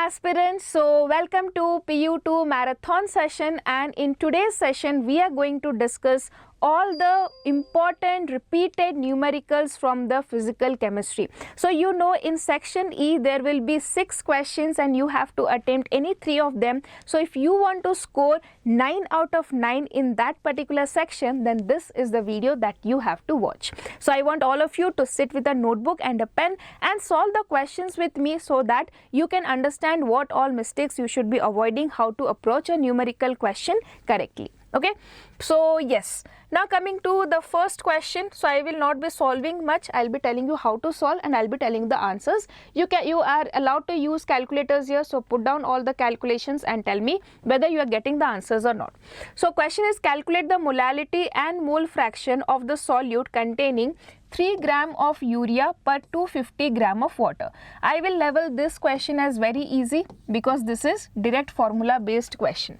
aspirants, so welcome to PU2 marathon session, and in today's session we are going to discuss all the important repeated numericals from the physical chemistry. So you know in section E there will be 6 questions and you have to attempt any 3 of them. So if you want to score 9 out of 9 in that particular section, then this is the video that you have to watch. So I want all of you to sit with a notebook and a pen and solve the questions with me so that you can understand what all mistakes you should be avoiding, how to approach a numerical question correctly. Okay, so yes, now coming to the first question. So I will not be solving much, I'll be telling you how to solve and I'll be telling the answers. You are allowed to use calculators here, so put down all the calculations and tell me whether you are getting the answers or not. So question is, calculate the molality and mole fraction of the solute containing 3 gram of urea per 250 gram of water. I will level this question as very easy because this is direct formula based question.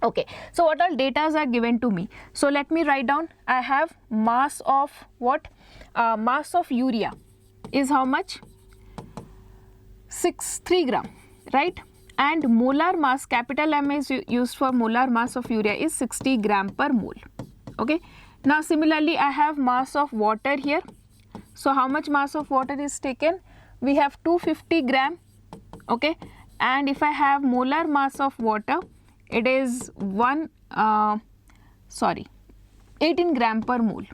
Okay, so what all data are given to me? So let me write down. I have mass of what? Mass of urea is how much? 3 gram, right? And molar mass, capital M is used for molar mass of urea, is 60 gram per mole. Okay, now similarly I have mass of water here. So how much mass of water is taken? We have 250 gram. Okay, and if I have molar mass of water, it is 18 gram per mole.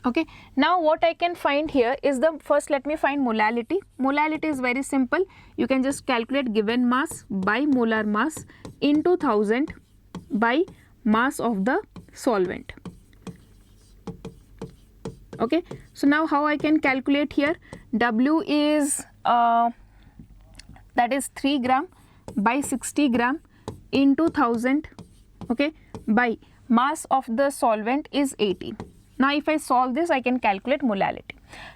Okay, now what I can find here is first let me find molality. Molality is very simple. You can just calculate given mass by molar mass into 1000 by mass of the solvent. Okay, so now how I can calculate here? W is that is 3 gram by 60 gram into 1000, okay, by mass of the solvent is 18. Now if I solve this, I can calculate molality.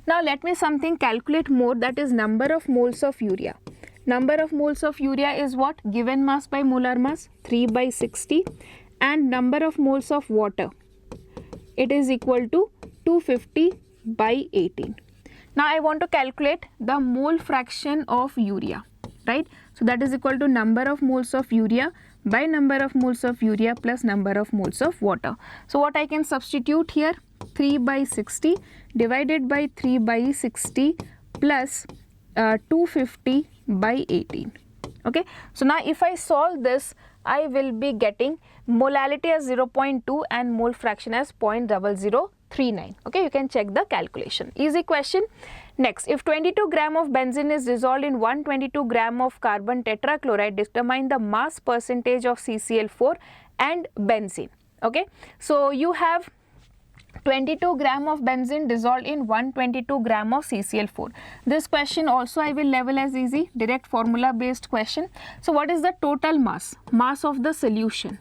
Now let me calculate more, that is number of moles of urea. Number of moles of urea is what? Given mass by molar mass, 3 by 60, and number of moles of water, it is equal to 250 by 18. Now I want to calculate the mole fraction of urea, right? So that is equal to number of moles of urea by number of moles of urea plus number of moles of water. So what I can substitute here? 3 by 60 divided by 3 by 60 plus 250 by 18. Okay, so now if I solve this, I will be getting molality as 0.2 and mole fraction as 0.0039. Okay, you can check the calculation. Easy question. Next, if 22 gram of benzene is dissolved in 122 gram of carbon tetrachloride, determine the mass percentage of CCl4 and benzene. Okay, so you have 22 gram of benzene dissolved in 122 gram of CCl4. This question also I will level as easy, direct formula based question. So what is the total mass? Mass of the solution.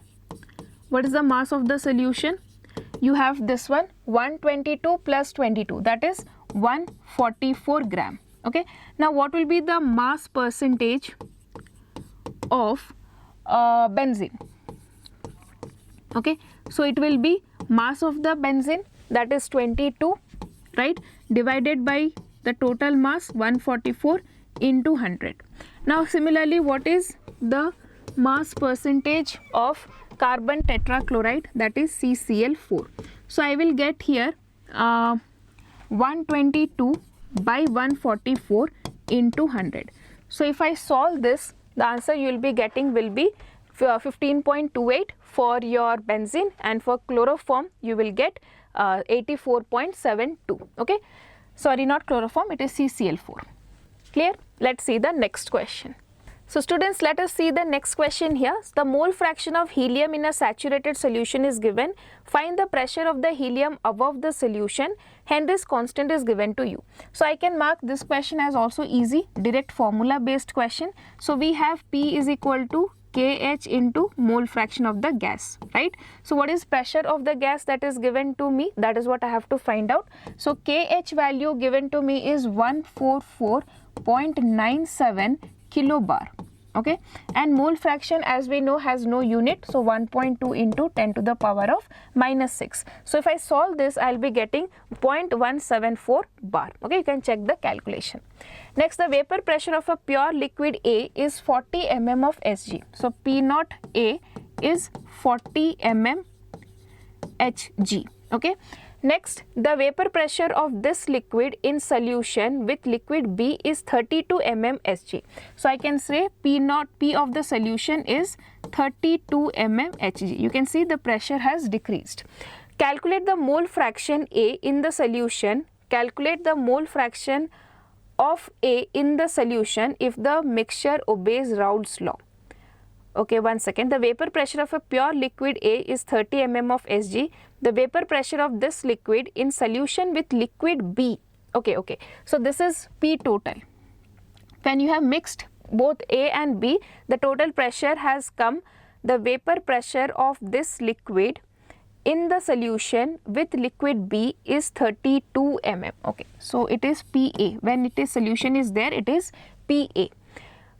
What is the mass of the solution? You have this one, 122 plus 22, that is 144 gram. Okay, now what will be the mass percentage of benzene? Okay, so it will be mass of the benzene, that is 22, right, divided by the total mass 144 into 100. Now similarly, what is the mass percentage of carbon tetrachloride, that is CCl4? So I will get here 122 by 144 into 100. So if I solve this, the answer you will be getting will be 15.28 for your benzene, and for chloroform you will get 84.72. Okay, sorry, not chloroform, it is CCl4. Clear? Let's see the next question. So students, let us see the next question here. The mole fraction of helium in a saturated solution is given. Find the pressure of the helium above the solution. Henry's constant is given to you. So I can mark this question as also easy, direct formula based question. So we have P is equal to KH into mole fraction of the gas, right? So what is pressure of the gas that is given to me? That is what I have to find out. So KH value given to me is 144.97 kilobar. okay, and mole fraction as we know has no unit, so 1.2 into 10 to the power of -6. So if I solve this, I'll be getting 0.174 bar. Okay, you can check the calculation. Next, the vapor pressure of a pure liquid A is 40 mm of Hg. So P naught A is 40 mm Hg. Okay. Next, the vapor pressure of this liquid in solution with liquid B is 32 mm Hg. So I can say P naught, P of the solution is 32 mm Hg. You can see the pressure has decreased. Calculate the mole fraction A in the solution. Calculate the mole fraction of A in the solution if the mixture obeys Raoult's law. Okay, one second. The vapor pressure of a pure liquid A is 30 mm of Hg. The vapor pressure of this liquid in solution with liquid B. Okay. So this is P total. When you have mixed both A and B, the total pressure has come. The vapor pressure of this liquid in the solution with liquid B is 32 mm. Okay, so it is PA. When it is solution is there, it is PA.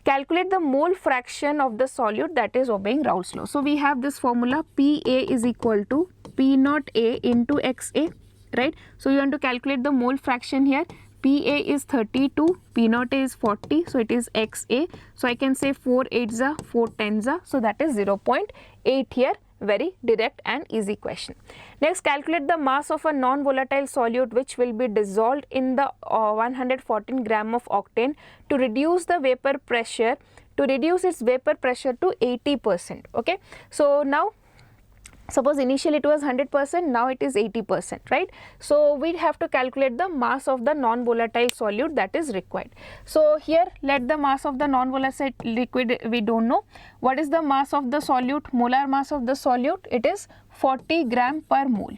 Calculate the mole fraction of the solute that is obeying Raoult's law. So we have this formula, PA is equal to P naught A into XA, right? So you want to calculate the mole fraction here. PA is 32, P naught A is 40, so it is XA. So I can say 4 8s are 4 10s are, so that is 0.8 here. Very direct and easy question. Next, calculate the mass of a non-volatile solute which will be dissolved in the 114 gram of octane to reduce the vapor pressure, to reduce its vapor pressure to 80%. Okay. So now, suppose initially it was 100%, now it is 80%, right? So we have to calculate the mass of the non-volatile solute that is required. So here, let the mass of the non-volatile liquid, we don't know. What is the mass of the solute? Molar mass of the solute, it is 40 gram per mole.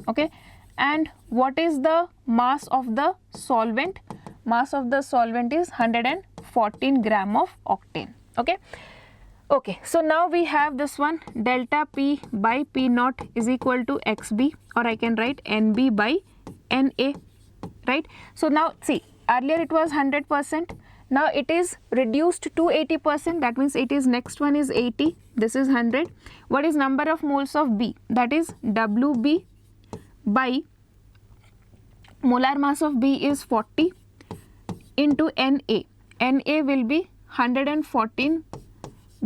Okay. And what is the mass of the solvent? Mass of the solvent is 114 gram of octane. Okay. Okay, so now we have this one, delta P by P naught is equal to XB, or I can write NB by NA, right? So now see, earlier it was 100%, now it is reduced to 80%, that means it is next one is 80, this is 100. What is number of moles of B? That is WB by molar mass of B is 40 into Na. Na will be 114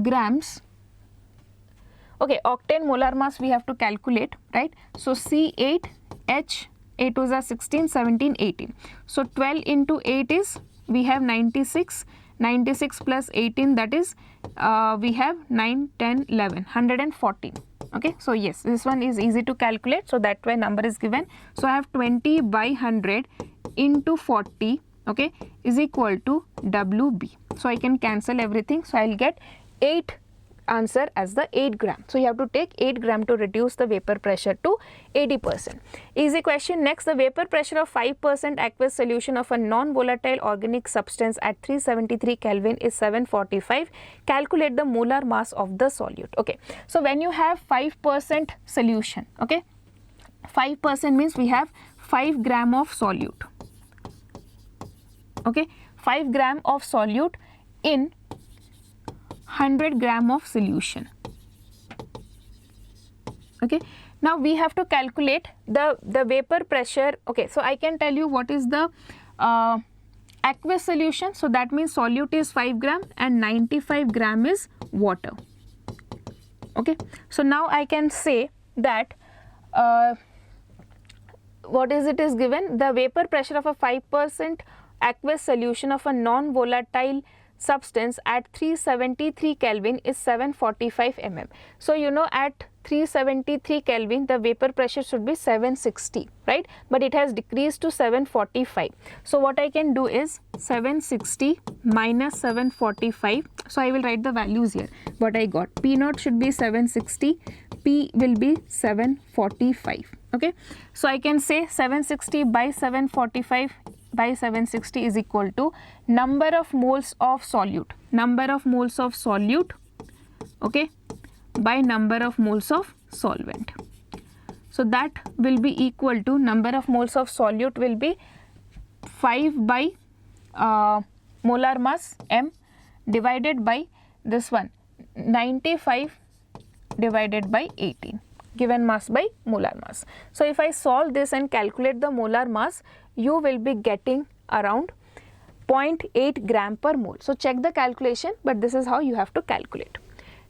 grams. Okay, octane molar mass we have to calculate, right? So C8, H, 8 was 16, 17, 18. So 12 into 8 is, we have 96, 96 plus 18, that is, we have 9, 10, 11, 114. Okay, so yes, this one is easy to calculate, so that way number is given. So I have 20 by 100 into 40, okay, is equal to WB. So I can cancel everything, so I'll get 8 answer as the 8 gram. So you have to take 8 gram to reduce the vapor pressure to 80%. Easy question. Next, the vapor pressure of 5% aqueous solution of a non-volatile organic substance at 373 Kelvin is 745. Calculate the molar mass of the solute. Okay. So when you have 5% solution, okay, 5% means we have 5 gram of solute. Okay, 5 gram of solute in 100 gram of solution. Okay, now we have to calculate the vapor pressure. Okay, so I can tell you what is the aqueous solution. So that means solute is 5 gram and 95 gram is water. Okay, so now I can say that what is it is given, the vapor pressure of a 5% aqueous solution of a non-volatile substance at 373 Kelvin is 745 mm. So you know at 373 Kelvin the vapor pressure should be 760, right? But it has decreased to 745. So what I can do is 760 minus 745. So I will write the values here. What I got, P naught should be 760, P will be 745. Okay, so I can say 760 by 745 by 760 is equal to number of moles of solute, okay, by number of moles of solvent. So that will be equal to, number of moles of solute will be 5 by molar mass M divided by this one 95 divided by 18, given mass by molar mass. So if I solve this and calculate the molar mass, you will be getting around 0.8 gram per mole. So check the calculation, but this is how you have to calculate.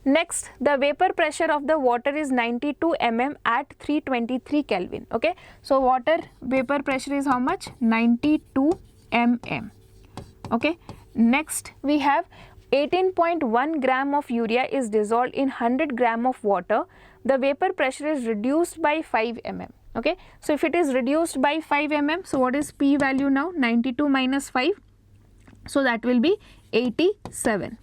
Next, the vapor pressure of the water is 92 mm at 323 Kelvin. Okay, so water vapor pressure is how much? 92 mm. Okay, next we have 18.1 gram of urea is dissolved in 100 gram of water. The vapor pressure is reduced by 5 mm. Okay, so if it is reduced by 5 mm, so what is P value now? 92 minus 5, so that will be 87.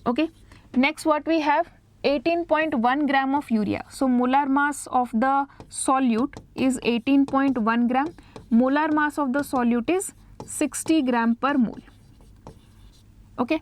Okay, next what we have? 18.1 gram of urea. So molar mass of the solute is 18.1 gram. Molar mass of the solute is 60 gram per mole. Okay,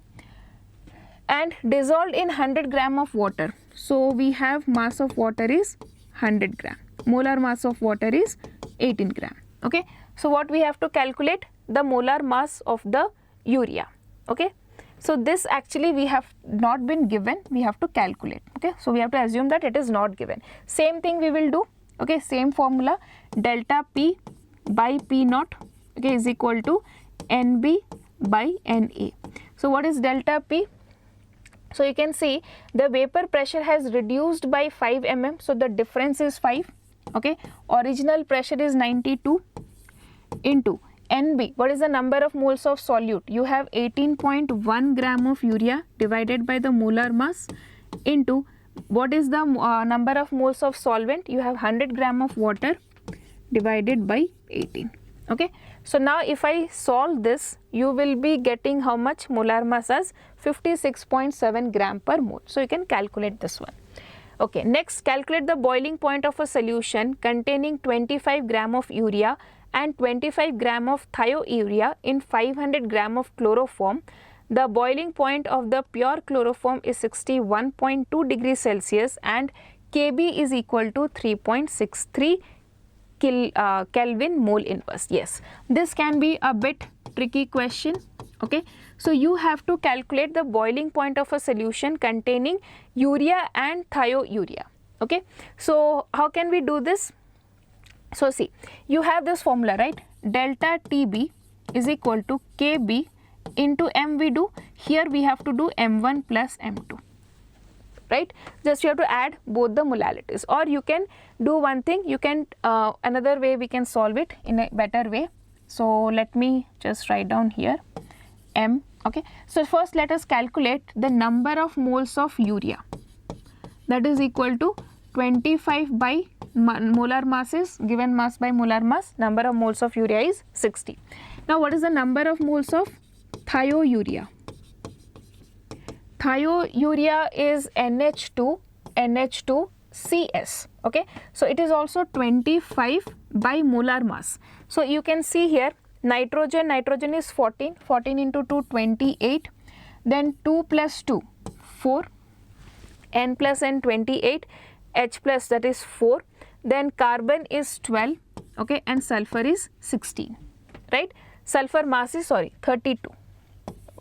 and dissolved in 100 gram of water. So we have mass of water is 100 gram. Molar mass of water is 18 gram. Okay, so what we have to calculate? The molar mass of the urea. Okay, so this actually we have not been given, we have to calculate. Okay, so we have to assume that it is not given. Same thing we will do. Okay, same formula, delta P by P naught, okay, is equal to NB by NA. So what is delta P? So you can see the vapor pressure has reduced by 5 mm, so the difference is 5. Okay, original pressure is 92 into NB. What is the number of moles of solute? You have 18.1 gram of urea divided by the molar mass into what is the number of moles of solvent? You have 100 gram of water divided by 18. Okay, so now if I solve this, you will be getting how much? Molar mass as 56.7 gram per mole. So you can calculate this one. Okay, next calculate the boiling point of a solution containing 25 gram of urea and 25 gram of thiourea in 500 gram of chloroform. The boiling point of the pure chloroform is 61.2 degrees Celsius and Kb is equal to 3.63 Kelvin mole inverse. Yes, this can be a bit tricky question. Okay, so you have to calculate the boiling point of a solution containing urea and thiourea. Okay, so how can we do this? So see, you have this formula, right? Delta TB is equal to Kb into M we do. Here we have to do M1 plus M2. Right, just you have to add both the molarities, or you can do one thing, you can another way we can solve it in a better way. So let me just write down here M. Okay, so first let us calculate the number of moles of urea, that is equal to 25 by molar mass is given mass by molar mass, number of moles of urea is 60. Now what is the number of moles of thiourea? Thiourea is NH2CS. Okay, so it is also 25 by molar mass. So you can see here nitrogen is 14 into 2 28, then 2 plus 2 4, N plus N 28, H plus that is 4, then carbon is 12, okay, and sulfur is 16, right? Sulfur mass is 32.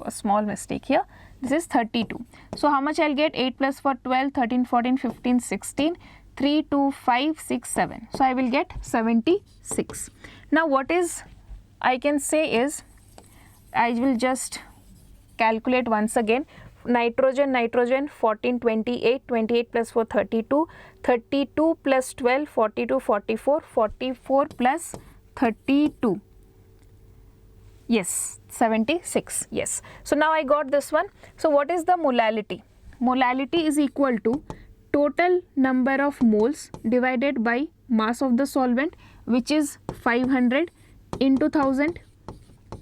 A small mistake here. This is 32. So how much I'll get? 8 plus 4, 12, 13, 14, 15, 16, 3, 2, 5, 6, 7. So I will get 76. Now what is I can say is, I will just calculate once again. Nitrogen 14, 28, 28 plus 4, 32, 32 plus 12, 42, 44, 44 plus 32. Yes, 76. Yes. So now I got this one. So what is the molality? Molality is equal to total number of moles divided by mass of the solvent, which is 500 into 1000,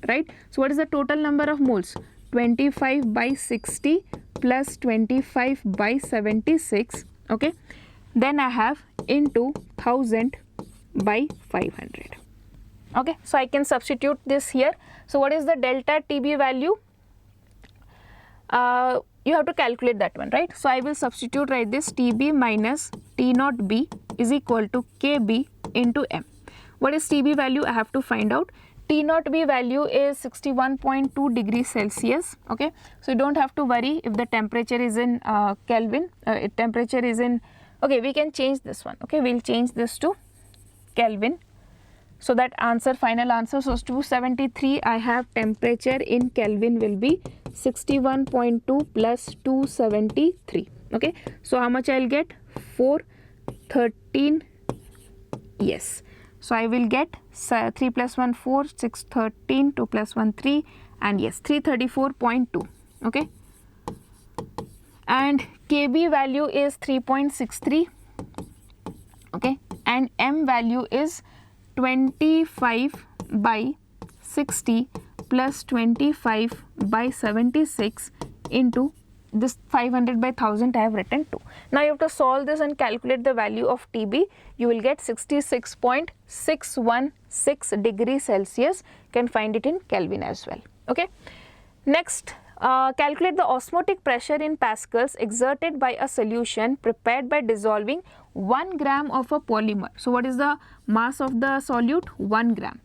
right? So what is the total number of moles? 25 by 60 plus 25 by 76. Okay. Then I have into 1000 by 500. Okay, so I can substitute this here. So what is the delta TB value? You have to calculate that one, right? So I will substitute right this TB minus T naught B is equal to KB into M. What is TB value? I have to find out. T naught B value is 61.2 degrees Celsius. Okay, so you don't have to worry if the temperature is in Kelvin. Temperature is in, okay, we can change this one. Okay, we'll change this to Kelvin. So that answer, final answer, so 273, I have temperature in Kelvin will be 61.2 plus 273. Okay, so how much I'll get? 413. Yes. So I will get 3 plus 1 4, 6 13, 2 plus 1 3, and yes, 334.2. Okay, and KB value is 3.63. Okay, and M value is 25 by 60 plus 25 by 76 into this 500 by 1000 I have written 2. Now you have to solve this and calculate the value of TB. You will get 66.616 degrees Celsius. You can find it in Kelvin as well. Okay. Next, calculate the osmotic pressure in pascals exerted by a solution prepared by dissolving 1 gram of a polymer. So what is the mass of the solute? 1 gram.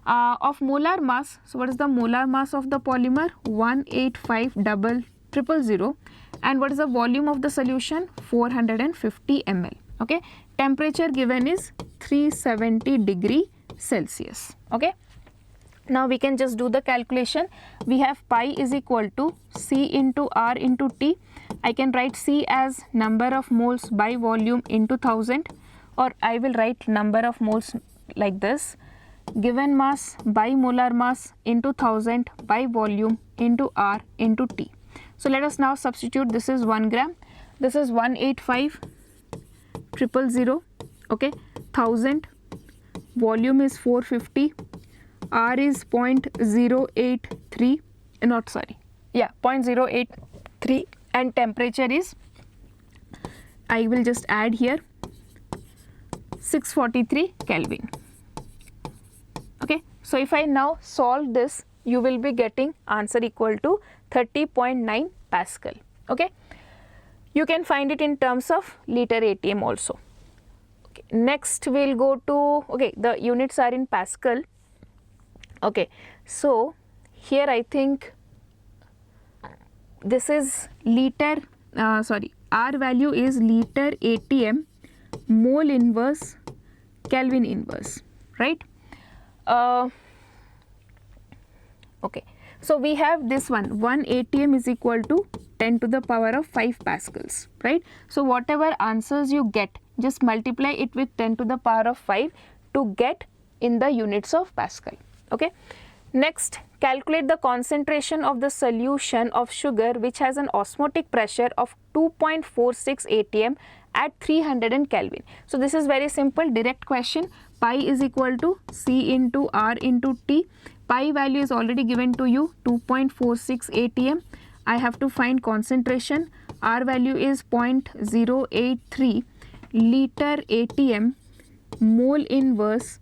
Of molar mass, so what is the molar mass of the polymer? 1850000, and what is the volume of the solution? 450 ml. Okay, temperature given is 370 degree Celsius. Okay, now we can just do the calculation. We have pi is equal to C into R into T. I can write C as number of moles by volume into 1000, or I will write number of moles like this: given mass by molar mass into 1000 by volume into R into T. So let us now substitute. This is 1 gram, this is 1850000. Okay, 1000, volume is 450, R is 0.083, not sorry, yeah, 0.083, and temperature is, I will just add here, 643 Kelvin. Okay, so if I now solve this, you will be getting answer equal to 30.9 Pascal. Okay, you can find it in terms of liter ATM also. Okay, next we'll go to, okay, the units are in Pascal. Okay, so here I think this is liter, R value is liter ATM, mole inverse, Kelvin inverse, right? Okay, so we have this one ATM is equal to 10 to the power of 5 pascals, right? So whatever answers you get, just multiply it with 10 to the power of 5 to get in the units of Pascal. Okay, next, calculate the concentration of the solution of sugar which has an osmotic pressure of 2.46 atm at 300 Kelvin. So this is very simple, direct question. Pi is equal to C into R into T. Pi value is already given to you, 2.46 atm. I have to find concentration. R value is 0.083 liter atm, mole inverse,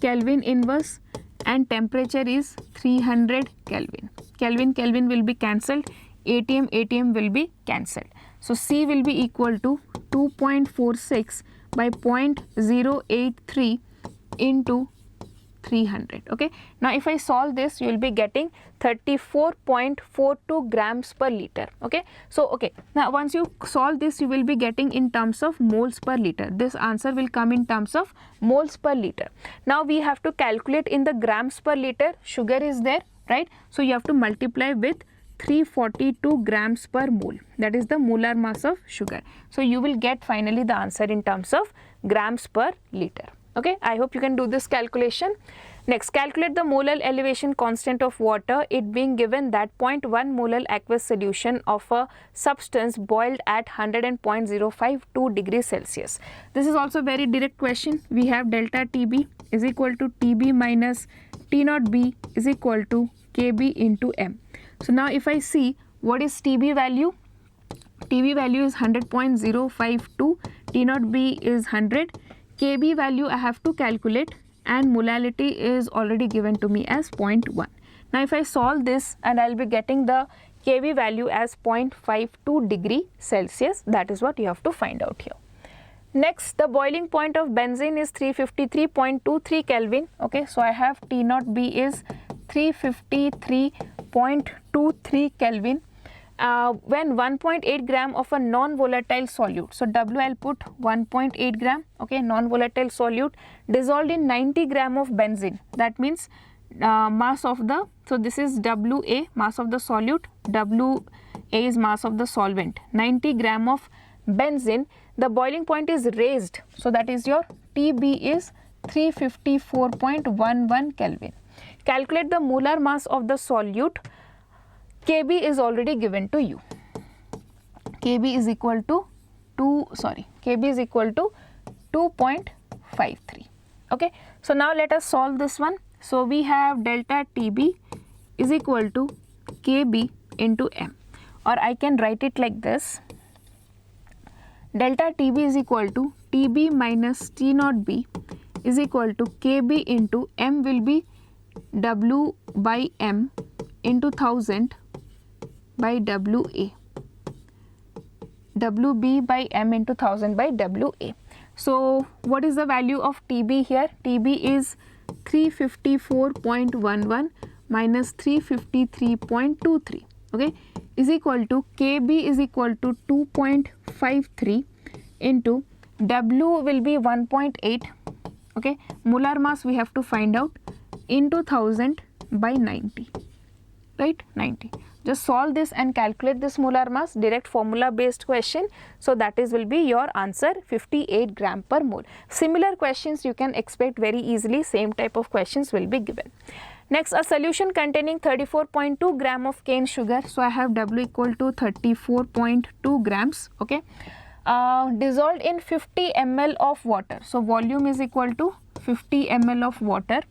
Kelvin inverse, and temperature is 300 Kelvin. Kelvin will be cancelled, atm will be cancelled. So C will be equal to 2.46 by 0.083 into 300. Okay, now if I solve this, you will be getting 34.42 grams per liter. Okay, so okay, now once you solve this, you will be getting in terms of moles per liter. This answer will come in terms of moles per liter. Now we have to calculate in the grams per liter. Sugar is there, right? So you have to multiply with 342 grams per mole. That is the molar mass of sugar. So you will get finally the answer in terms of grams per liter. Okay, I hope you can do this calculation. Next, calculate the molar elevation constant of water, it being given that 0.1 molar aqueous solution of a substance boiled at 100.052 degrees Celsius. This is also a very direct question. We have delta TB is equal to TB minus T naught B is equal to KB into M. So now if I see what is TB value, TB value is 100.052, T naught B is 100, KB value I have to calculate, and molality is already given to me as 0.1. Now if I solve this, and I will be getting the KB value as 0.52 degree Celsius. That is what you have to find out here. Next, the boiling point of benzene is 353.23 Kelvin. Okay, so I have T naught B is 353.23 Kelvin. When 1.8 gram of a non-volatile solute, so W I'll put 1.8 gram, okay, non-volatile solute dissolved in 90 gram of benzene. That means mass of the, so this is WA, mass of the solute, WA is mass of the solvent, 90 gram of benzene. The boiling point is raised, so that is your TB is 354.11 Kelvin. Calculate the molar mass of the solute. Kb is already given to you. Kb is equal to 2.53. Okay, so now let us solve this one. So we have delta TB is equal to Kb into m, or I can write it like this. Delta TB is equal to TB minus T naught B is equal to Kb into m will be W by m into 1000 by WA, WB by m into 1000 by WA. So what is the value of TB here? TB is 354.11 minus 353.23, okay, is equal to Kb is equal to 2.53 into W will be 1.8, okay, molar mass we have to find out, into 1000 by 90, right, 90. Just solve this and calculate this molar mass, direct formula based question. So that is will be your answer, 58 gram per mole. Similar questions you can expect very easily, same type of questions will be given. Next, a solution containing 34.2 gram of cane sugar. So I have W equal to 34.2 grams, okay, dissolved in 50 ml of water. So volume is equal to 50 ml of water,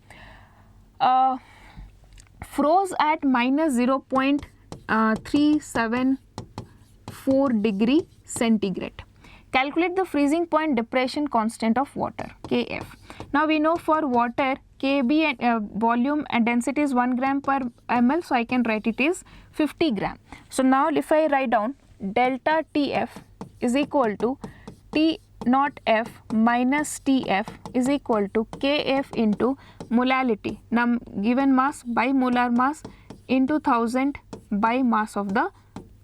froze at minus 0.374 degree centigrade. Calculate the freezing point depression constant of water, Kf. Now we know for water Kb and volume and density is 1 gram per ml, so I can write it is 50 gram. So now if I write down delta Tf is equal to T naught F minus Tf is equal to Kf into molality, given mass by molar mass into 1000 by mass of the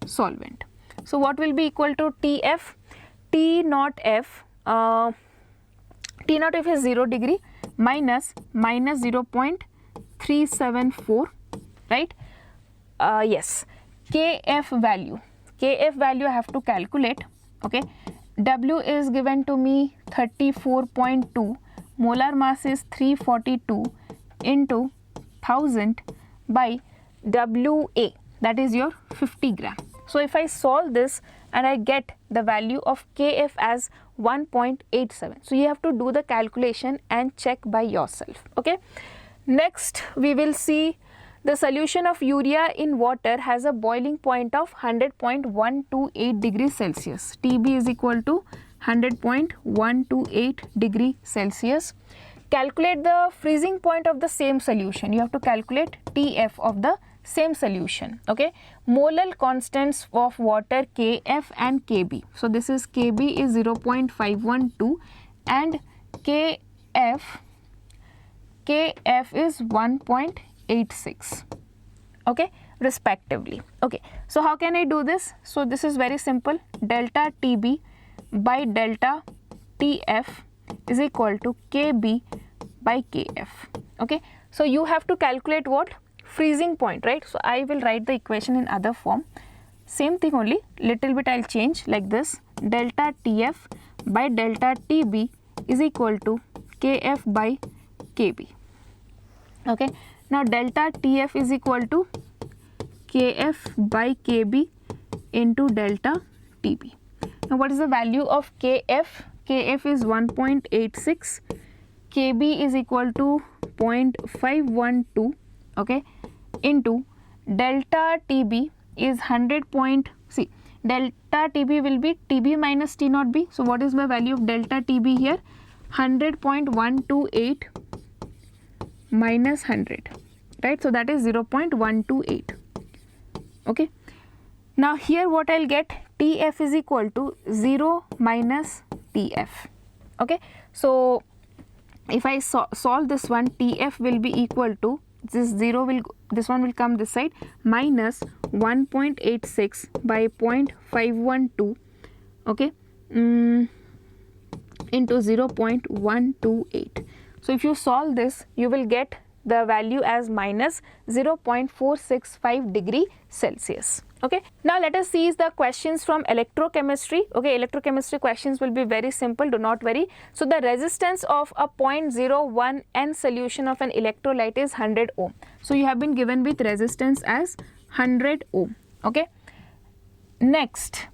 solvent. So what will be equal to Tf? T naught F is 0 degree minus 0.374, right? Yes, Kf value I have to calculate, okay. W is given to me 34.2, molar mass is 342 into 1000 by WA, that is your 50 gram. So if I solve this and I get the value of Kf as 1.87. So you have to do the calculation and check by yourself, okay. Next we will see the solution of urea in water has a boiling point of 100.128 degrees Celsius. TB is equal to 100.128 degree Celsius. Calculate the freezing point of the same solution. You have to calculate Tf of the same solution, okay. Molar constants of water Kf and Kb. So this is Kb is 0.512 and Kf is 1.86, okay, respectively, okay. So how can I do this? So this is very simple, delta Tb by delta Tf is equal to Kb by Kf, okay. So you have to calculate what? Freezing point, right? So I will write the equation in other form, same thing only, little bit I'll change like this, delta Tf by delta Tb is equal to Kf by Kb, okay. Now delta Tf is equal to Kf by Kb into delta Tb. Now what is the value of Kf? Kf is 1.86, Kb is equal to 0.512, okay, into delta Tb is 100. See, delta Tb will be Tb minus T naught B. So what is my value of delta Tb here? 100.128 minus 100, right? So that is 0.128, okay. Now here what I'll get, Tf is equal to 0 minus Tf. Okay, so if I solve this one, TF will be equal to, this one will come this side, minus 1.86 by 0.512, okay, into 0.128. So if you solve this, you will get the value as minus 0.465 degree Celsius. Okay, now let us see the questions from electrochemistry. Okay, electrochemistry questions will be very simple, do not worry. So the resistance of a 0.01 N solution of an electrolyte is 100 ohm. So you have been given with resistance as 100 ohm. Okay, next,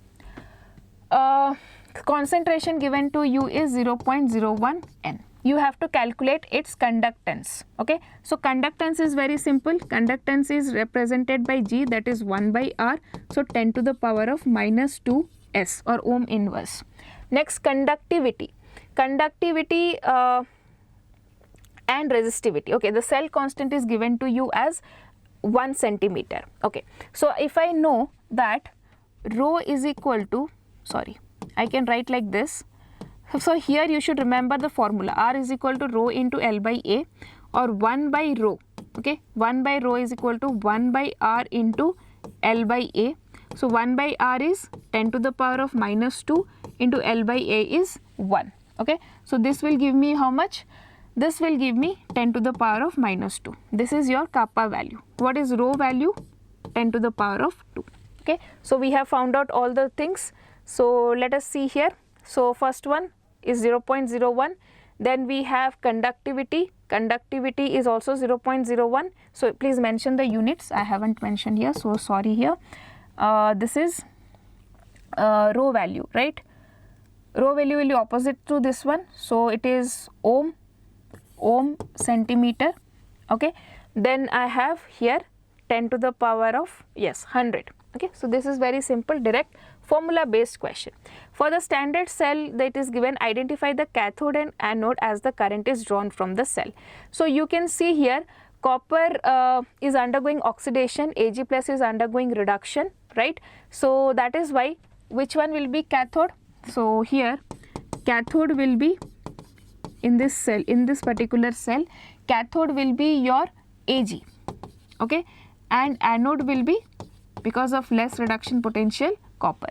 concentration given to you is 0.01 N. You have to calculate its conductance. Okay, so conductance is very simple. Conductance is represented by G, that is 1 by R. So 10 to the power of minus 2 S or ohm inverse. Next, conductivity. Conductivity and resistivity. Okay, the cell constant is given to you as 1 centimeter. Okay, so if I know that rho is equal to, sorry, I can write like this. So here you should remember the formula, R is equal to rho into L by A, or 1 by rho. Okay, 1 by rho is equal to 1 by R into L by A. So 1 by R is 10 to the power of minus 2 into L by A is 1. Okay, so this will give me how much? This will give me 10 to the power of minus 2. This is your kappa value. What is rho value? 10 to the power of 2. Okay, so we have found out all the things. So let us see here. So first one is 0.01. Then we have conductivity. Conductivity is also 0.01. So please mention the units. I haven't mentioned here, so sorry here. This is rho value, right? Rho value will be opposite to this one. So it is ohm centimeter. Okay. Then I have here 10 to the power of, yes, 100. Okay. So this is very simple, direct formula based question. For the standard cell that is given, identify the cathode and anode as the current is drawn from the cell. So you can see here copper is undergoing oxidation, Ag plus is undergoing reduction, right? So that is why, which one will be cathode? So here cathode will be in this cell, in this particular cell, cathode will be your Ag, okay, and anode will be, because of less reduction potential, copper.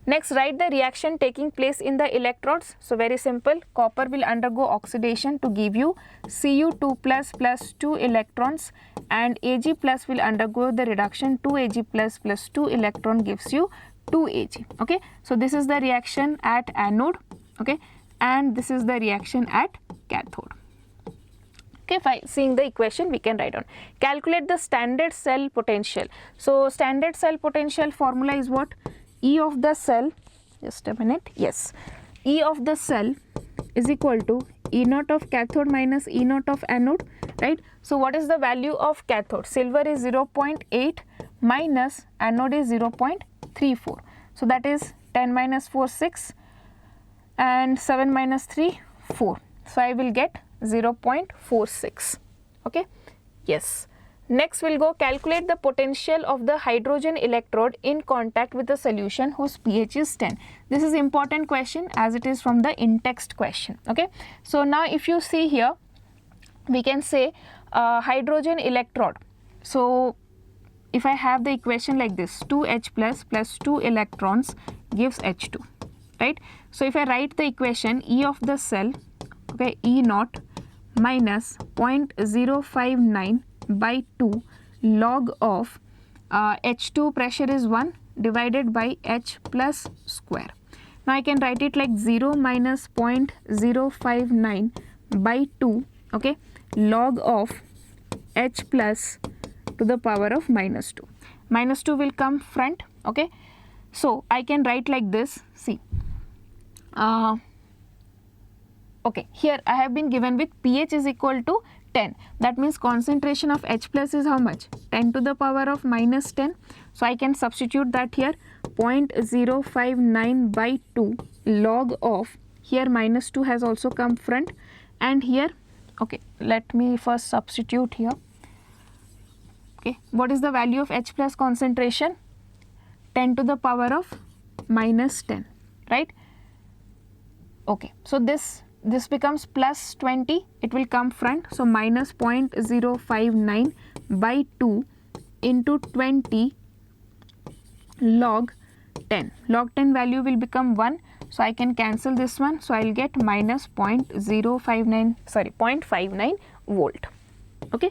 Next, write the reaction taking place in the electrodes. So very simple, copper will undergo oxidation to give you Cu2 plus 2 electrons, and Ag plus will undergo the reduction, 2 Ag plus 2 electron gives you 2 Ag. Okay, so this is the reaction at anode, okay, and this is the reaction at cathode. Okay, by seeing the equation we can write down. Calculate the standard cell potential. So standard cell potential formula is what? E of the cell, just a minute, yes, E of the cell is equal to E naught of cathode minus E naught of anode, right? So what is the value of cathode? Silver is 0.8 minus anode is 0.34. So that is 10 minus 4, 6, and 7 minus 3, 4. So I will get 0.46. Okay, yes. Next we'll go calculate the potential of the hydrogen electrode in contact with a solution whose pH is 10. This is important question as it is from the in-text question. Okay, so now if you see here, we can say hydrogen electrode. So if I have the equation like this, 2H plus 2 electrons gives H2, right? So if I write the equation, E of the cell, okay, E naught minus 0.059 by 2 log of H2 pressure is 1 divided by H plus square. Now I can write it like 0 minus 0.059 by 2, okay, log of H plus to the power of minus 2. Minus 2 will come front, okay. So I can write like this, see. Okay, here I have been given with pH is equal to 10. That means concentration of H plus is how much? 10 to the power of minus 10. So I can substitute that here, 0.059 by 2 log of, here minus 2 has also come front, and here, okay, let me first substitute here. Okay, what is the value of H plus concentration? 10 to the power of minus 10, right? Okay, so this this becomes plus 20, it will come front, so minus 0.059 by 2 into 20 log 10. Log 10 value will become 1, so I can cancel this one, so I will get minus 0.59 volt. Okay.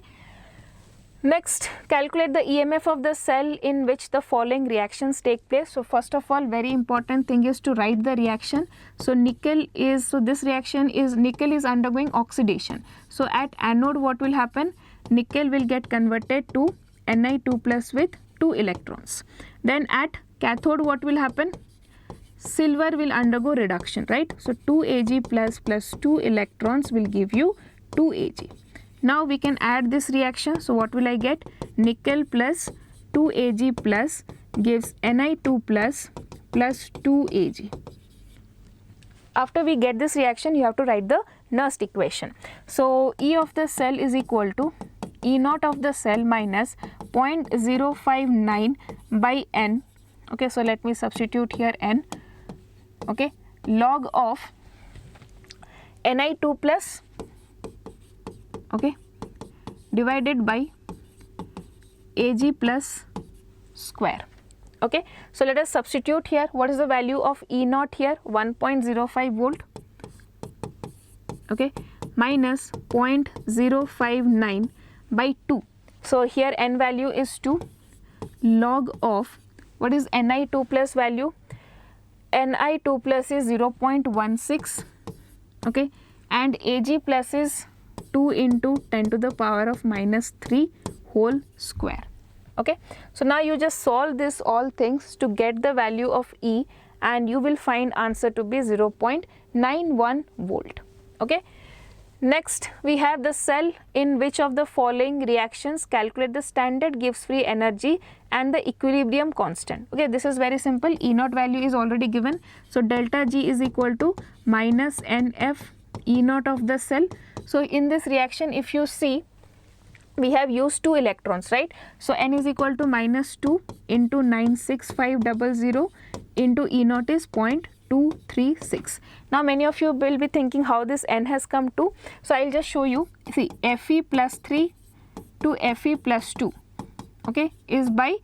Next, calculate the EMF of the cell in which the following reactions take place. So first of all, very important thing is to write the reaction. So this reaction is nickel is undergoing oxidation. So at anode what will happen? Nickel will get converted to Ni2 plus with 2 electrons. Then at cathode what will happen? Silver will undergo reduction, right? So 2 Ag plus 2 electrons will give you 2 Ag. Now we can add this reaction. So what will I get? Nickel plus 2 Ag plus gives Ni2 plus 2 Ag. After we get this reaction, you have to write the Nernst equation. So E of the cell is equal to E naught of the cell minus 0.059 by N. Okay, so let me substitute here N. Okay, log of Ni2 plus, okay, divided by Ag plus square. Okay, so let us substitute here. What is the value of E naught here? 1.05 volt. Okay, minus 0.059 by 2. So here N value is 2. Log of, what is Ni2 plus value? Ni2 plus is 0.16. Okay, and Ag plus is 2 into 10 to the power of minus 3 whole square. Okay, so now you just solve this all things to get the value of E, and you will find answer to be 0.91 volt. Okay. Next, we have the cell in which of the following reactions calculate the standard Gibbs free energy and the equilibrium constant. Okay, this is very simple. E naught value is already given. So delta G is equal to minus NF E naught of the cell. So in this reaction, if you see, we have used 2 electrons, right? So N is equal to minus 2 into 96500 into E naught is 0.236. Now many of you will be thinking how this N has come to. So I will just show you. See, Fe plus 3 to Fe plus 2, okay, is by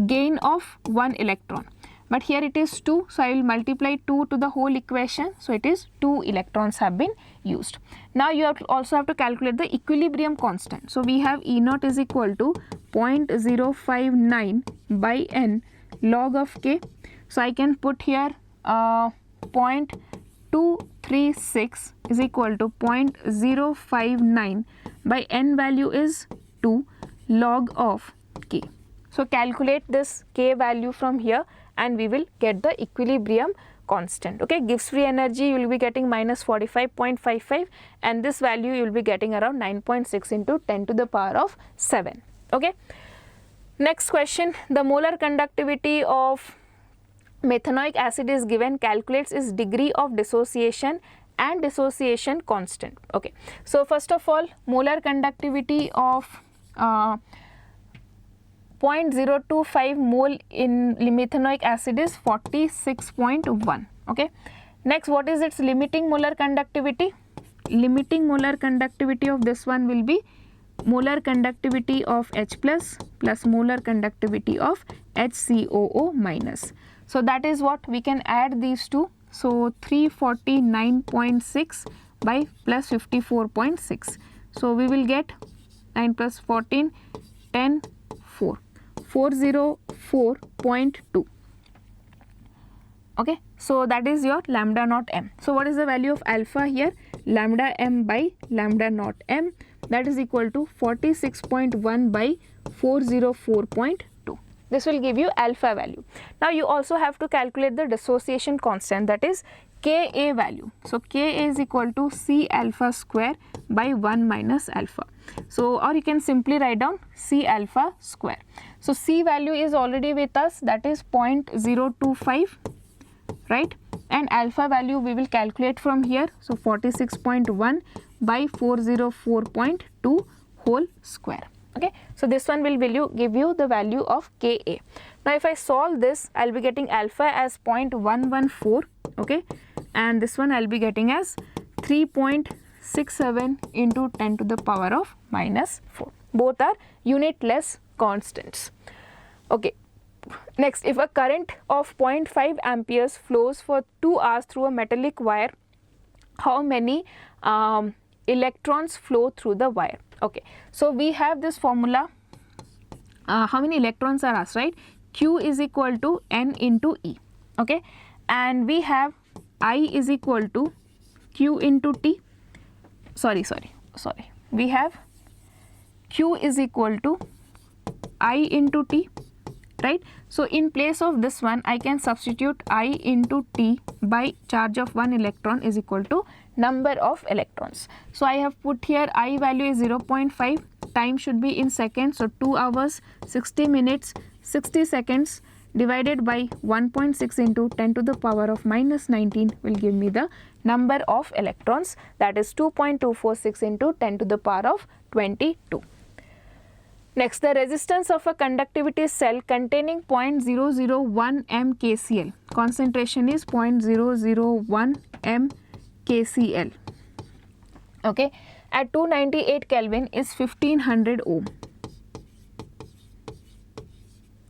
gain of 1 electron. But here it is 2, so I will multiply 2 to the whole equation. So it is 2 electrons have been used. Now you also have to calculate the equilibrium constant. So we have E naught is equal to 0.059 by N log of K. So I can put here 0.236 is equal to 0.059 by N value is 2 log of K. So calculate this K value from here and we will get the equilibrium constant. Okay, Gibbs free energy you will be getting minus 45.55 and this value you will be getting around 9.6 into 10 to the power of 7. Okay. Next question, the molar conductivity of methanoic acid is given, calculates its degree of dissociation and dissociation constant. Okay, so first of all, molar conductivity of 0.025 mole in methanoic acid is 46.1. Okay, next what is its limiting molar conductivity? Limiting molar conductivity of this one will be molar conductivity of H plus molar conductivity of HCOO minus. So that is what we can add these two. So 349.6 by plus 54.6. So we will get 9 plus 14, 10, 4. 404.2. Okay, so that is your lambda naught m. So what is the value of alpha here? Lambda m by lambda naught m, that is equal to 46.1 by 404.2. This will give you alpha value. Now you also have to calculate the dissociation constant, that is Ka value. So Ka is equal to C alpha square by 1 minus alpha. So or you can simply write down C alpha square. So C value is already with us, that is 0.025, right, and alpha value we will calculate from here. So 46.1 by 404.2 whole square. Okay, so this one will give you the value of Ka. Now if I solve this, I will be getting alpha as 0.114, okay, and this one I will be getting as 3.67 into 10 to the power of minus 4. Both are unitless constants. Okay. Next, if a current of 0.5 amperes flows for 2 hours through a metallic wire, how many electrons flow through the wire? Okay. So we have this formula. How many electrons are asked, right? Q is equal to N into E. Okay. And we have I is equal to Q into T. Sorry. We have Q is equal to I into T, right? So in place of this one, I can substitute I into T by charge of 1 electron is equal to number of electrons. So I have put here I value is 0.5, time should be in seconds, so 2 hours, 60 minutes, 60 seconds divided by 1.6 into 10 to the power of minus 19 will give me the number of electrons, that is 2.246 into 10 to the power of 22. Next, the resistance of a conductivity cell containing 0.001 m KCl. Concentration is 0.001 m KCl. Okay, at 298 Kelvin is 1500 ohm.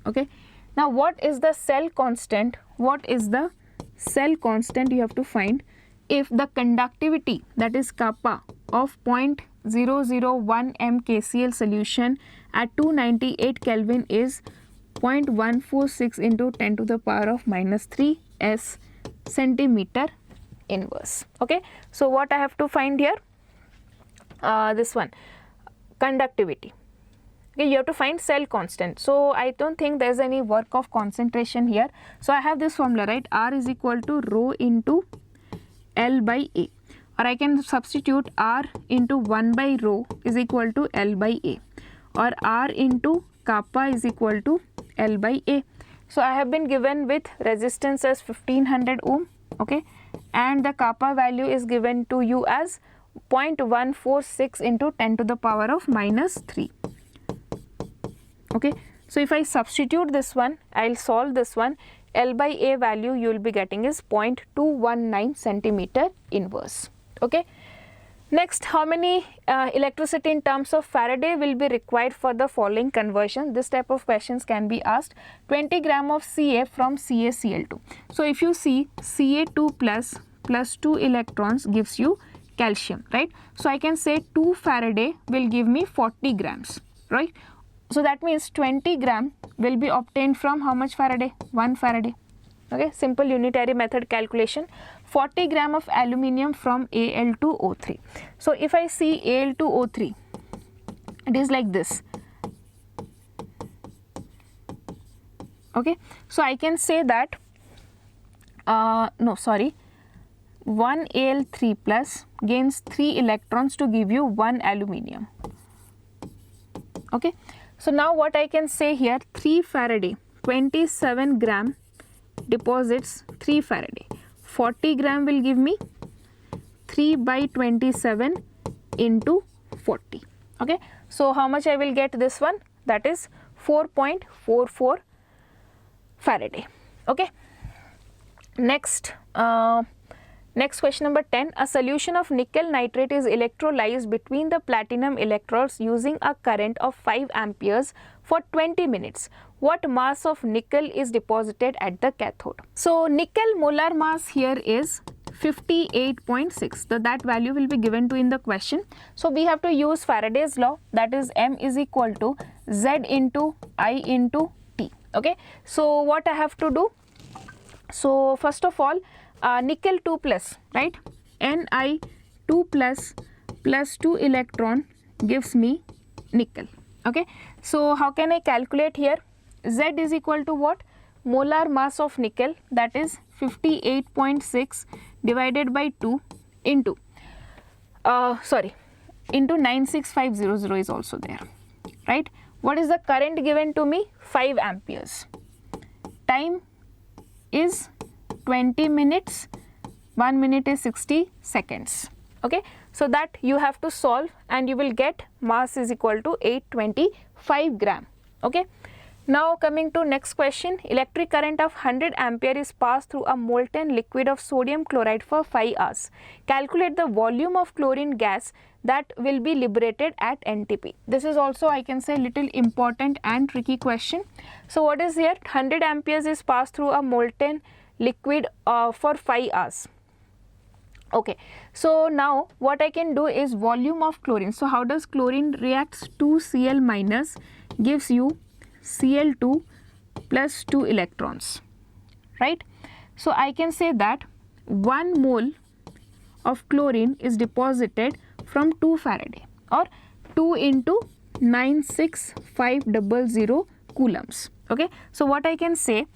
Okay. Now, what is the cell constant? What is the cell constant you have to find if the conductivity, that is kappa, of 0.001 m KCl solution at 298 Kelvin is 0.146 into 10 to the power of minus 3 s centimeter inverse. Okay. So, what I have to find here? This one, conductivity. Okay, you have to find cell constant. So, I don't think there is any work of concentration here. So, I have this formula, right? R is equal to rho into L by A, or I can substitute R into 1 by rho is equal to L by A, or R into kappa is equal to L by A. So, I have been given with resistance as 1500 ohm, okay, and the kappa value is given to you as 0.146 into 10 to the power of minus 3. Okay. So, if I substitute this one, I will solve this one, L by A value you will be getting is 0.219 centimeter inverse. Okay. Next, how many electricity in terms of Faraday will be required for the following conversion? This type of questions can be asked. 20 gram of Ca from CaCl2. So, if you see Ca2 plus 2 electrons gives you calcium, right? So, I can say 2 Faraday will give me 40 grams, right? So, that means 20 gram will be obtained from how much Faraday? 1 Faraday. Okay, simple unitary method calculation. 40 gram of aluminium from Al2O3. So, if I see Al2O3, it is like this. Okay, so I can say that 1 Al3 plus gains 3 electrons to give you 1 aluminium. Okay. So, now what I can say here, 3 Faraday, 27 gram deposits 3 Faraday, 40 gram will give me 3 by 27 into 40. Okay. So, how much I will get this one? That is 4.44 Faraday. Okay. Next, next question number 10. A solution of nickel nitrate is electrolyzed between the platinum electrodes using a current of 5 amperes for 20 minutes. What mass of nickel is deposited at the cathode? So, nickel molar mass here is 58.6. So, that value will be given to in the question. So, we have to use Faraday's law, that is M is equal to Z into I into T. Okay. So, what I have to do? So, first of all, nickel 2 plus, right, Ni 2 plus 2 electron gives me nickel. Okay. So, how can I calculate here? Z is equal to what? Molar mass of nickel, that is 58.6 divided by 2 into into 96500 is also there, right. What is the current given to me? 5 amperes. Time is 20 minutes, 1 minute is 60 seconds. Okay. So, that you have to solve and you will get mass is equal to 825 gram. Okay. Now coming to next question, electric current of 100 ampere is passed through a molten liquid of sodium chloride for 5 hours. Calculate the volume of chlorine gas that will be liberated at NTP. This is also, I can say, little important and tricky question. So what is here? 100 amperes is passed through a molten liquid for 5 hours. Okay, so now what I can do is volume of chlorine. So how does chlorine reacts? 2Cl minus gives you Cl2 plus 2 electrons, right? So I can say that 1 mole of chlorine is deposited from 2 Faraday or 2 into 96500 coulombs. Okay, so what I can say,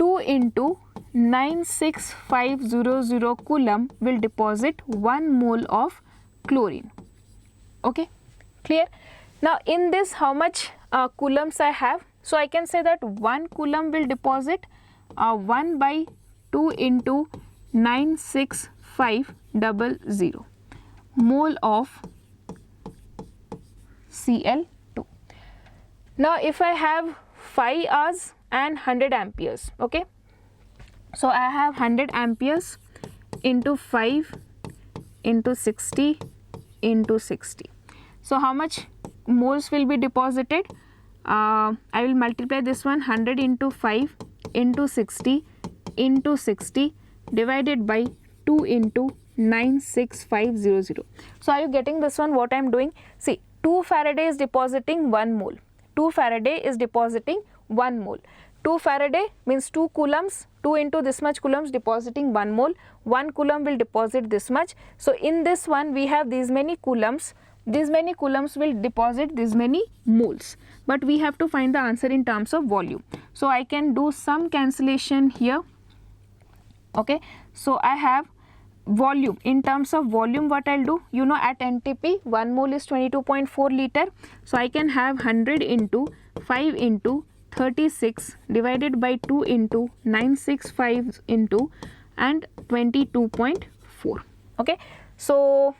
2 into 96500 coulomb will deposit 1 mole of chlorine. Okay, clear? Now in this, how much coulombs I have? So I can say that 1 coulomb will deposit 1 by 2 into 96500 mole of Cl2. Now if I have 5 hours and 100 amperes, okay, so I have 100 amperes into 5 into 60 into 60. So how much moles will be deposited? I will multiply this one, 100 into 5 into 60 into 60 divided by 2 into 96500. So are you getting this one, what I am doing? See, 2 Faraday is depositing 1 mole. 2 Faraday is depositing 1 mole. 2 Faraday means 2 coulombs, 2 into this much coulombs depositing 1 mole. 1 coulomb will deposit this much. So in this one we have these many coulombs. These many coulombs will deposit these many moles. But we have to find the answer in terms of volume. So I can do some cancellation here. Okay, so I have volume. In terms of volume, what I'll do, you know, at NTP 1 mole is 22.4 liter. So I can have 100 into 5 into 36 divided by 2 into 965 into and 22.4. Okay, so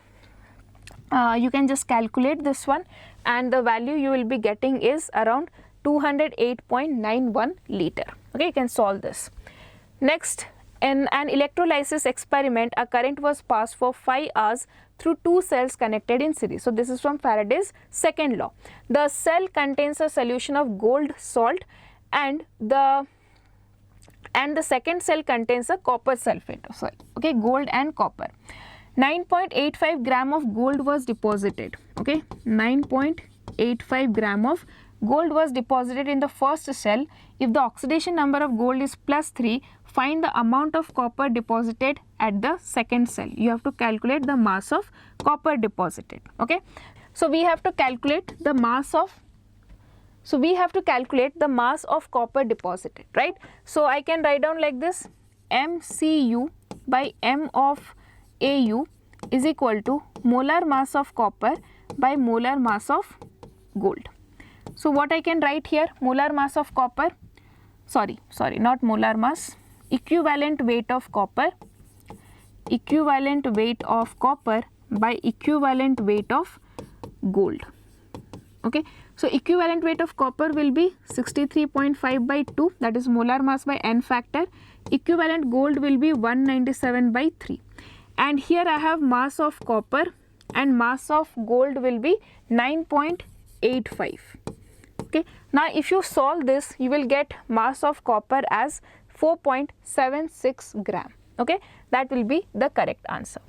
you can just calculate this one, and the value you will be getting is around 208.91 liter. Okay, you can solve this. Next, in an electrolysis experiment, a current was passed for 5 hours through 2 cells connected in series. So this is from Faraday's second law. The cell contains a solution of gold salt and the second cell contains a copper sulfate of soil. Okay, gold and copper. 9.85 gram of gold was deposited. Okay, 9.85 gram of gold was deposited in the first cell. If the oxidation number of gold is +3, find the amount of copper deposited at the second cell. You have to calculate the mass of copper deposited. Okay, so we have to calculate the mass of copper deposited, right? So I can write down like this: MCU by M of AU is equal to molar mass of copper by molar mass of gold. So what I can write here, molar mass of copper, sorry, not molar mass, equivalent weight of copper by equivalent weight of gold. Okay, so equivalent weight of copper will be 63.5 by 2, that is molar mass by n factor. Equivalent gold will be 197 by 3. And here I have mass of copper and mass of gold will be 9.85. Okay, now if you solve this, you will get mass of copper as 4.76 gram. Okay, that will be the correct answer.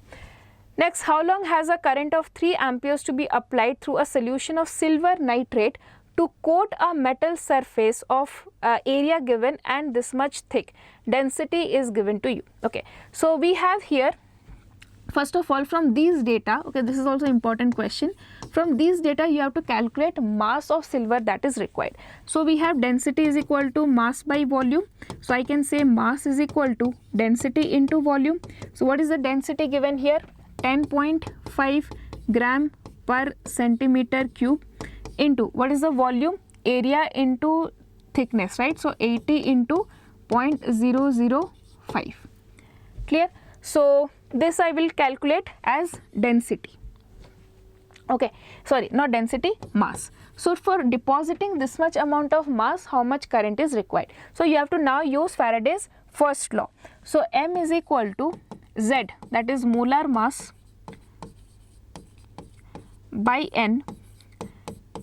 Next, how long has a current of 3 amperes to be applied through a solution of silver nitrate to coat a metal surface of area given and this much thick? Density is given to you. Okay, so we have here, first of all, from these data, okay, this is also important question. From these data, you have to calculate mass of silver that is required. So we have density is equal to mass by volume. So I can say mass is equal to density into volume. So what is the density given here? 10.5 gram per centimeter cube into, what is the volume? Area into thickness, right? So 80 into 0.005. Clear? So this I will calculate as density. Okay, sorry, not density, mass. So for depositing this much amount of mass, how much current is required? So you have to now use Faraday's first law. So M is equal to Z, that is molar mass by N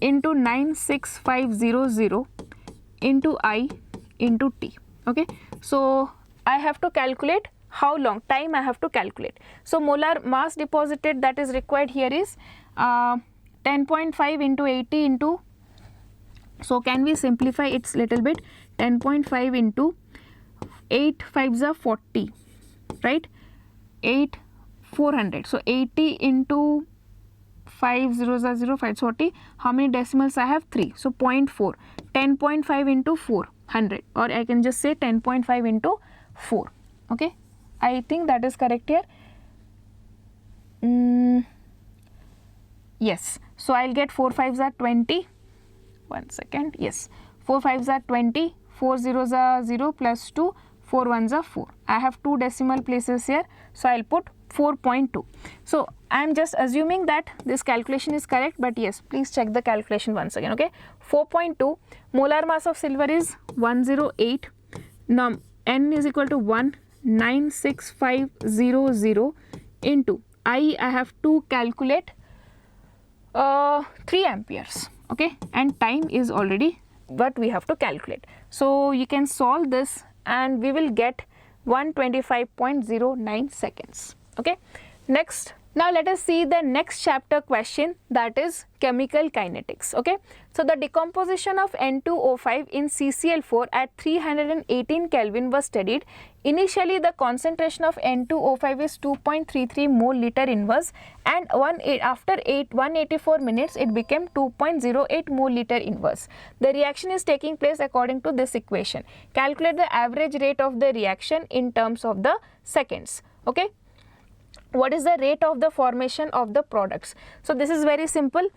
into 96500 into I into T. Okay, so I have to calculate how long time I have to calculate. So molar mass deposited that is required here is 10.5 into 80 into, so can we simplify it little bit, 10.5 into 8 5s are 40, right, 8 400, so 80 into 5 zeros are 0, 5 40, how many decimals I have? 3, so 0.4, 10.5 into 400, or I can just say 10.5 into 4, okay, I think that is correct here. Yes, so I'll get 4 5s are 20, 1 second, yes, 4 5s are 20, 4 zeros are 0 plus 2, 4 1s are 4. I have 2 decimal places here, so I'll put 4.2. So I am just assuming that this calculation is correct, but yes, please check the calculation once again, okay. 4.2, molar mass of silver is 108, now N is equal to 1,96500 into I have to calculate 3 amperes, okay, and time is already what we have to calculate. So you can solve this and we will get 125.09 seconds, okay. Next, now let us see the next chapter question, that is chemical kinetics, okay. So the decomposition of N2O5 in CCl4 at 318 Kelvin was studied. Initially the concentration of N2O5 is 2.33 mole liter inverse, and after 184 minutes it became 2.08 mole liter inverse. The reaction is taking place according to this equation. Calculate the average rate of the reaction in terms of the seconds, okay. What is the rate of the formation of the products? So this is very simple.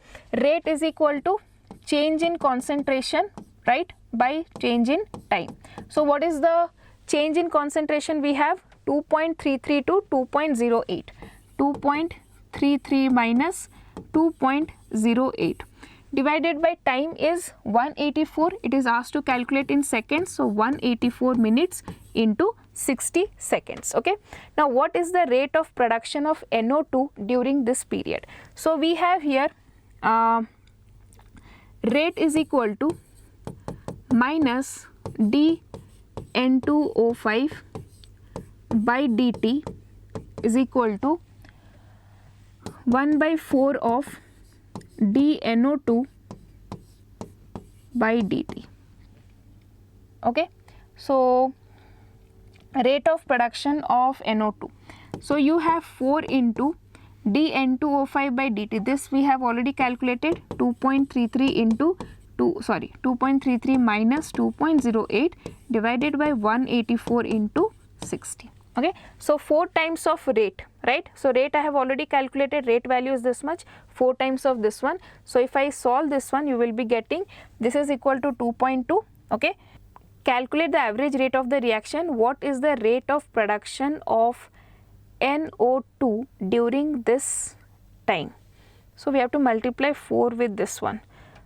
Rate is equal to change in concentration, right, by change in time. So what is the change in concentration? We have 2.33 to 2.08. 2.33 minus 2.08 divided by time is 184. It is asked to calculate in seconds, so 184 minutes into 60 seconds, okay. Now what is the rate of production of NO2 during this period? So we have here rate is equal to minus dN2O5 by dt is equal to 1 by 4 of dNO2 by dt, okay. So rate of production of NO2, so you have 4 into dN2O5 by dt, this we have already calculated, 2.33 into 2.33 minus 2.08 divided by 184 into 60, okay. So 4 times of rate, right, so rate I have already calculated, rate value is this much, 4 times of this one. So if I solve this one, you will be getting this is equal to 2.2, okay. Calculate the average rate of the reaction. What is the rate of production of NO2 during this time? So we have to multiply 4 with this one,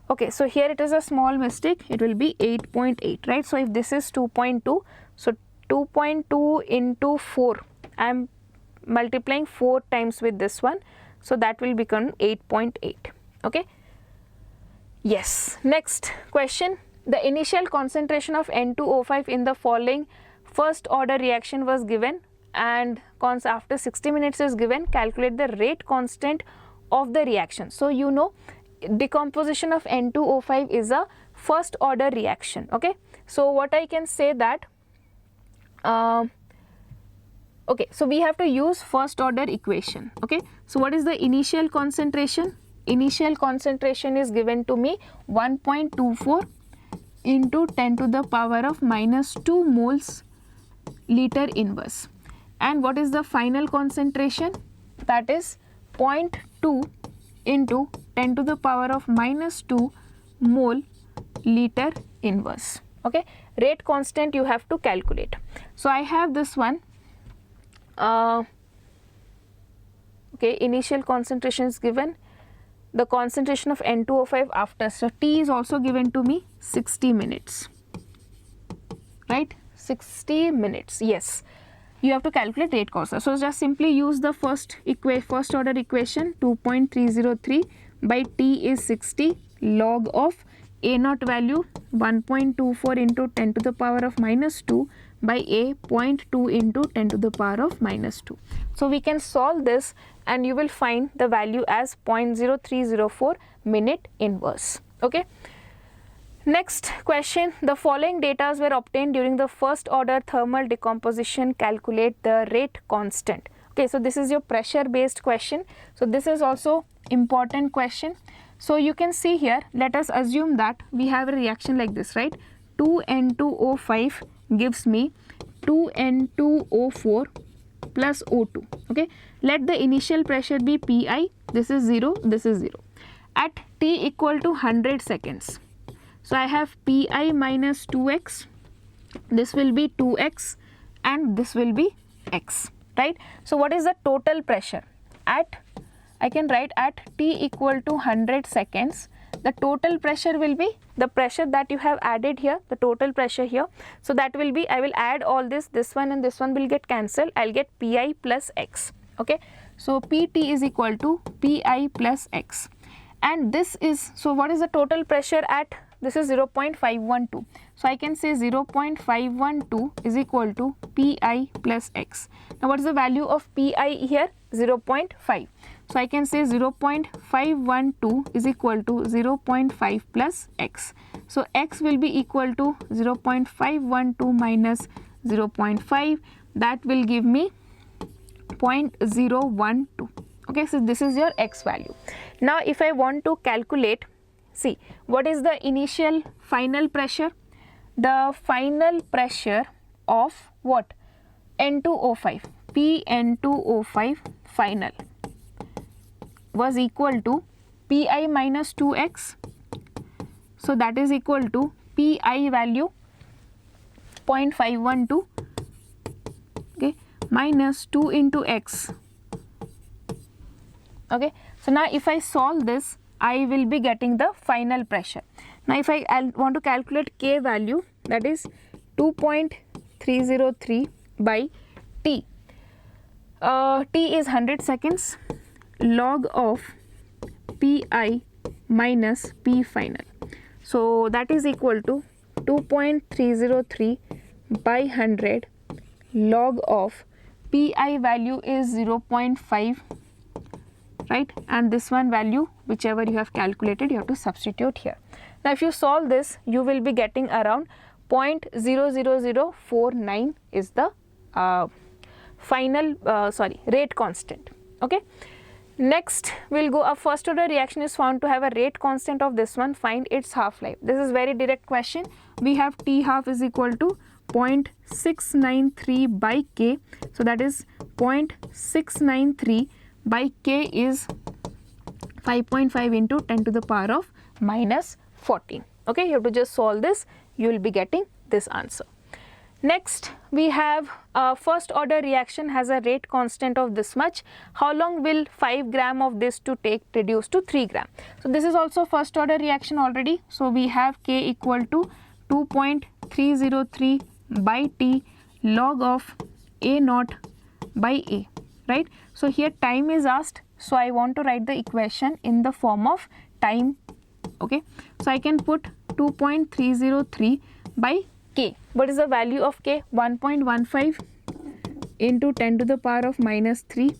okay. So here it is a small mistake, it will be 8.8, right. So if this is 2.2, so 2.2 into 4, I am multiplying 4 times with this one, so that will become 8.8, okay. Yes, next question. The initial concentration of N2O5 in the following first order reaction was given, and after 60 minutes is given. Calculate the rate constant of the reaction. So you know decomposition of N2O5 is a first order reaction, okay. So what I can say that okay, so we have to use first order equation, okay. So what is the initial concentration? Initial concentration is given to me 1.24 into 10 to the power of minus 2 moles liter inverse, and what is the final concentration? That is 0.2 into 10 to the power of minus 2 mole liter inverse, okay. Rate constant you have to calculate. So I have this one, okay, initial concentration is given, the concentration of N2O5 after. So T is also given to me 60 minutes, right? 60 minutes, yes. You have to calculate rate constant. So just simply use the first order equation, 2.303 by T is 60 log of A naught value 1.24 into 10 to the power of minus 2 by A 0.2 into 10 to the power of minus 2. So we can solve this and you will find the value as 0.0304 minute inverse. Okay. Next question, the following data were obtained during the first order thermal decomposition, calculate the rate constant. Okay, so this is your pressure based question. So this is also important question. So you can see here, let us assume that we have a reaction like this, right? 2N2O5 gives me 2N2O4 plus O2. Okay, let the initial pressure be Pi, this is 0, this is 0. At T equal to 100 seconds. So I have Pi minus 2x, this will be 2x and this will be x, right? So what is the total pressure? I can write at T equal to 100 seconds, the total pressure will be the pressure that you have added here, the total pressure here. So that will be, I will add all this one and this one will get cancelled, I will get Pi plus x, okay. So Pt is equal to Pi plus x, and this is, so what is the total pressure at, this is 0.512. So I can say 0.512 is equal to Pi plus x. Now what is the value of Pi here? 0.5. So I can say 0.512 is equal to 0.5 plus x. So x will be equal to 0.512 minus 0.5, that will give me 0.012. Okay, so this is your x value. Now if I want to calculate, see what is the initial final pressure? The final pressure of what? N2O5, Pn2O5 final was equal to Pi minus 2x. So that is equal to Pi value 0.512, okay, minus 2 into x. Okay, so now if I solve this, I will be getting the final pressure. Now if I want to calculate K value, that is 2.303 by T. T is 100 seconds, log of Pi minus P final. So that is equal to 2.303 by 100 log of Pi value is 0.5, right, and this one value whichever you have calculated you have to substitute here. Now if you solve this, you will be getting around 0.00049 is the final rate constant. Okay, next we'll go, a first order reaction is found to have a rate constant of this one, find its half life. This is very direct question. We have T half is equal to 0.693 by K, so that is 0.693 by K is 5.5 into 10 to the power of minus 14. Okay, you have to just solve this, you will be getting this answer. Next we have first order reaction has a rate constant of this much. How long will 5 gram of this to take reduce to 3 gram? So this is also first order reaction already. So we have K equal to 2.303 by T log of A naught by A, right? So here time is asked, so I want to write the equation in the form of time. Okay, so I can put 2.303 by K. What is the value of K? 1.15 into 10 to the power of minus 3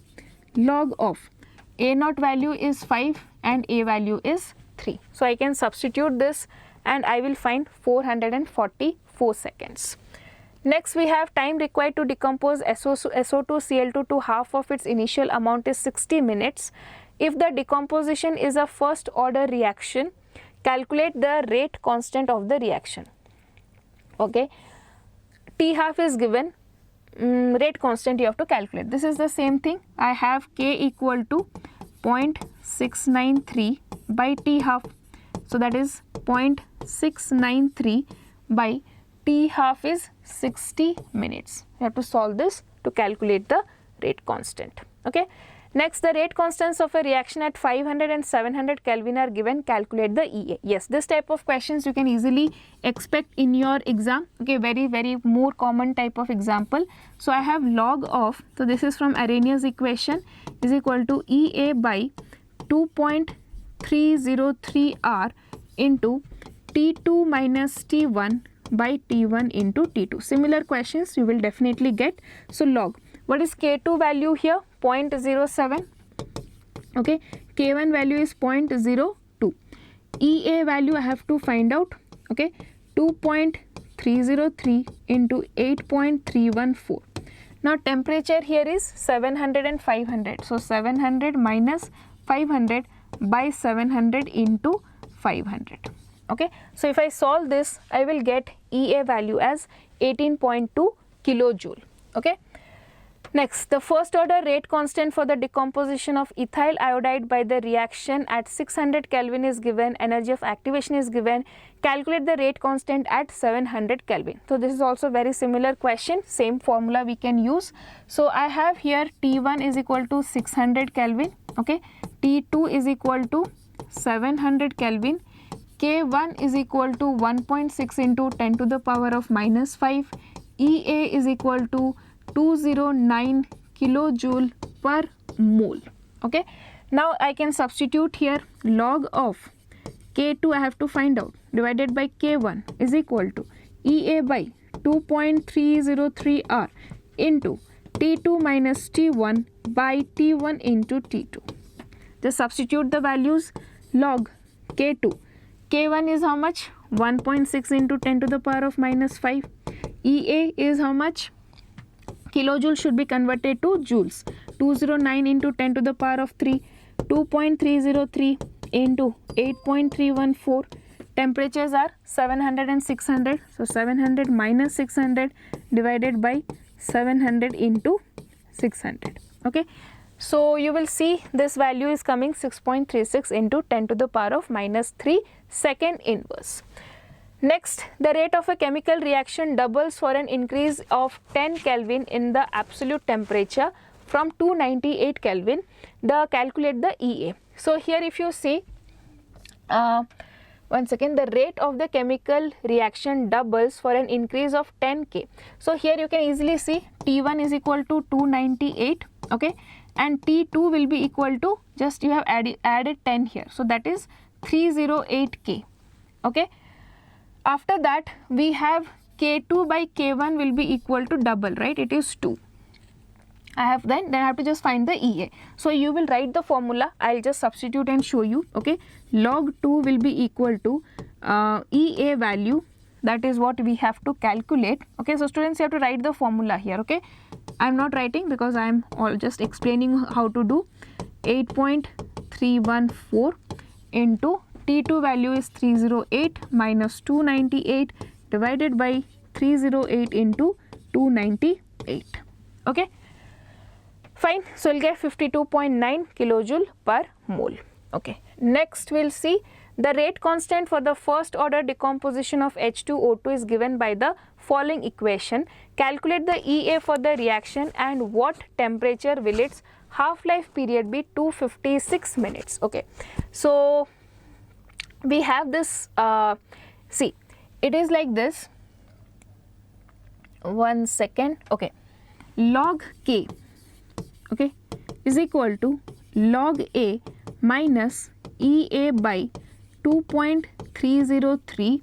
log of A naught value is 5 and A value is 3. So I can substitute this and I will find 444 seconds. Next we have time required to decompose SO2Cl2 to half of its initial amount is 60 minutes. If the decomposition is a first order reaction, calculate the rate constant of the reaction. Okay, T half is given, rate constant you have to calculate. This is the same thing. I have K equal to 0.693 by T half. So that is 0.693 by T half is 60 minutes. You have to solve this to calculate the rate constant. Okay. Next, the rate constants of a reaction at 500 and 700 Kelvin are given. Calculate the EA. Yes, this type of questions you can easily expect in your exam. Okay, very more common type of example. So I have log of, so this is from Arrhenius equation, is equal to EA by 2.303 R into T2 minus T1 by T1 into T2. Similar questions you will definitely get. So log, what is K2 value here? 0.07. Okay, K1 value is 0.02. EA value I have to find out. Okay, 2.303 into 8.314. Now temperature here is 700 and 500. So 700 minus 500 by 700 into 500. Okay, so if I solve this, I will get EA value as 18.2 kilojoule. Okay. Next, the first order rate constant for the decomposition of ethyl iodide by the reaction at 600 Kelvin is given, energy of activation is given. Calculate the rate constant at 700 Kelvin. So this is also very similar question, same formula we can use. So I have here T1 is equal to 600 Kelvin, okay, T2 is equal to 700 Kelvin, K1 is equal to 1.6 into 10 to the power of minus 5, EA is equal to 209 kilojoule per mole. Okay, now I can substitute here log of K2 I have to find out divided by K1 is equal to EA by 2.303 R into T2 minus T1 by T1 into T2. Just substitute the values. Log K2, K1 is how much? 1.6 into 10 to the power of minus 5. EA is how much? Kilojoule should be converted to joules. 209 into 10 to the power of 3, 2.303 into 8.314. Temperatures are 700 and 600. So 700 minus 600 divided by 700 into 600. Okay. So you will see this value is coming 6.36 into 10 to the power of minus 3 second inverse. Next, the rate of a chemical reaction doubles for an increase of 10 Kelvin in the absolute temperature from 298 Kelvin. Calculate the EA. So here if you see, once again, the rate of the chemical reaction doubles for an increase of 10 K. So here you can easily see T1 is equal to 298, okay, and T2 will be equal to, just you have added 10 here. So that is 308 K, okay. After that, we have K2 by K1 will be equal to double, right? It is 2. I have then I have to just find the EA. So you will write the formula. I'll just substitute and show you. Okay, log 2 will be equal to EA value. That is what we have to calculate. Okay, so students, you have to write the formula here. Okay, I'm not writing because I'm all just explaining how to do. 8.314 into T2 value is 308 minus 298 divided by 308 into 298. Okay, fine. So we'll get 52.9 kilojoule per mole. Okay, next we'll see the rate constant for the first order decomposition of H2O2 is given by the following equation. Calculate the EA for the reaction and what temperature will its half-life period be? 256 minutes. Okay, so we have this, see, it is like this. 1 second. Okay, log K, okay, is equal to log A minus EA by 2.303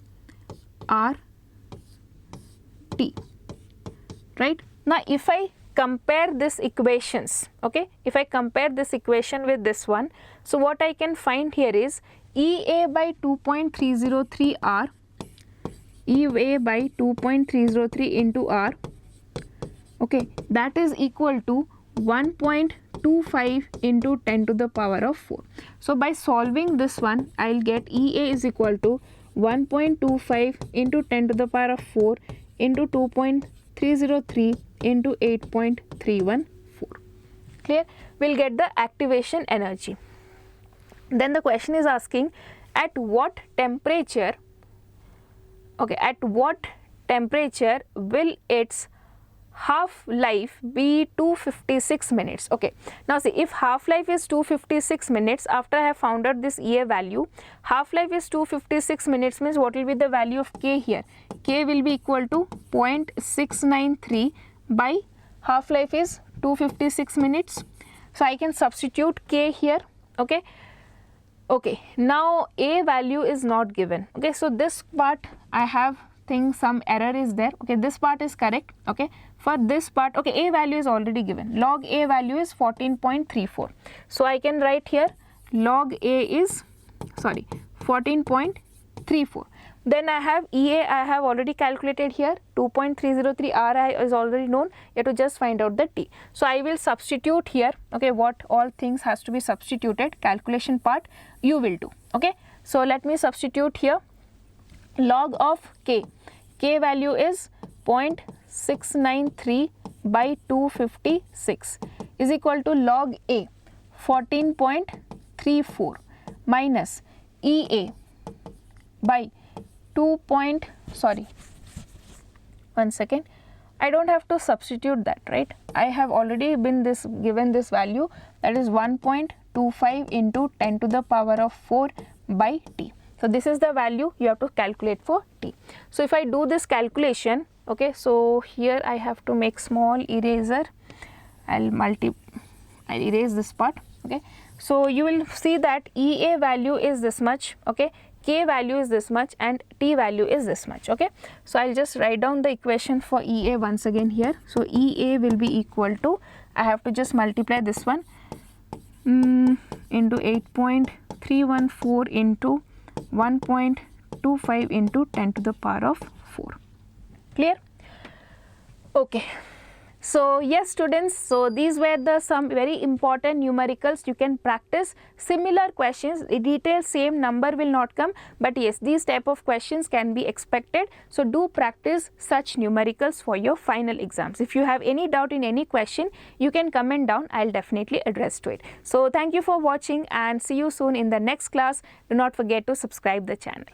RT, right? Now if I compare this equations, okay, if I compare this equation with this one, so what I can find here is EA by 2.303 R, EA by 2.303 into R, okay, that is equal to 1.25 into 10 to the power of 4. So by solving this one, I will get EA is equal to 1.25 into 10 to the power of 4 into 2.303 into 8.314. Clear? We will get the activation energy. Then the question is asking at what temperature, okay, at what temperature will its half life be 256 minutes. Okay, now see, if half life is 256 minutes, after I have found out this EA value, half life is 256 minutes means what will be the value of K here? K will be equal to 0.693 by half life is 256 minutes. So I can substitute K here. Okay, okay, now A value is not given. Okay, so this part I have think some error is there. Okay, this part is correct. Okay, for this part, okay, A value is already given. Log A value is 14.34. So I can write here log A is 14.34. Then I have EA, I have already calculated here, 2.303 R is already known. You have to just find out the T. So I will substitute here. Okay, what all things has to be substituted, calculation part you will do. Okay, so let me substitute here. Log of K, K value is 0.693 by 256 is equal to log A 14.34 minus EA by 1 second, I don't have to substitute that, right? I have already been given this value, that is 1.25 into 10 to the power of 4 by T. So this is the value you have to calculate for T. So if I do this calculation, okay, so here I have to make small eraser. I'll erase this part. Okay, so you will see that EA value is this much. Okay, K value is this much and T value is this much. Okay, so I'll just write down the equation for EA once again here. So EA will be equal to, I have to just multiply this one into 8.314 into 1.25 into 10 to the power of 4. Clear? Okay. So yes students, so these were the some very important numericals. You can practice similar questions. In detail same number will not come, but yes, these type of questions can be expected. So do practice such numericals for your final exams. If you have any doubt in any question, you can comment down. I'll definitely address to it. So thank you for watching and see you soon in the next class. Do not forget to subscribe the channel.